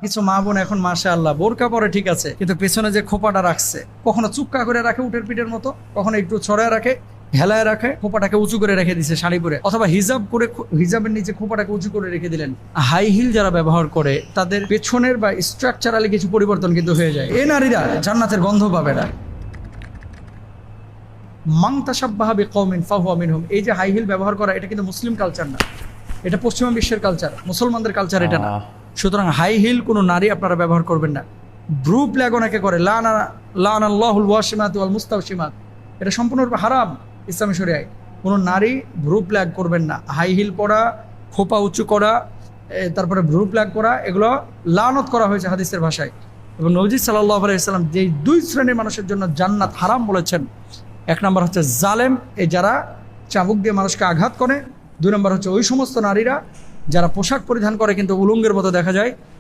কিছু মা বোন এখন মাশাআল্লাহ বোরকা পরে ঠিক আছে, কিন্তু পেছনে যে খোপাটা রাখছে, কখনো চুক্কা করে রাখে উটের পিঠের মতো, কখনো একটু ছড়ায় রাখে, হেলায় রাখে, খোপাটাকে উঁচু করে রেখে দিছে শাড়ি পরে, অথবা হিজাব করে হিজাবের নিচে খোপাটাকে উঁচু করে রেখে দিলেন। হাই হিল যারা ব্যবহার করে তাদের পেছনের বা স্ট্রাকচারালি কিছু পরিবর্তন কিন্তু হয়ে যায়। এই নারীরা জান্নাতের গন্ধ পাবে না। মান তাশাব্বাহা বিকওমিন ফাহুয়া মিনহুম, এই যে হাই হিল ব্যবহার করা, এটা কিন্তু মুসলিম কালচার না, এটা পশ্চিমা বিশ্বের কালচার, মুসলমানদের কালচার এটা না। সুতরাং হাই হিল কোনো নারী আপনারা ব্যবহার করবেন না। ব্রু প্ল্যাগ অনেকে করে, লানাল্লাহুল ওয়াশিমাত ওয়াল মুস্তাওশিমাত, এটা সম্পূর্ণরূপে হারাম ইসলামী শরিয়ায়। কোনো নারী ব্রু প্ল্যাগ করবেন না। হাই হিল পরা, খোপা উঁচু করা, তারপরে ব্রু প্ল্যাগ করা, এগুলো লানত করা হয়েছে হাদিসের ভাষায়। এবং নবী সাল্লাল্লাহু আলাইহি ওয়াসাল্লাম যেই দুই শ্রেণীর মানুষের জন্য জান্নাত হারাম বলেছেন, এক নম্বর হচ্ছে জালেম, এই যারা চাবুক দিয়ে মানুষকে আঘাত করে। দুই নম্বর হচ্ছে ওই সমস্ত নারীরা যারা পোশাক পরিধান করে কিন্তু উলঙ্গের মতো দেখা যায়।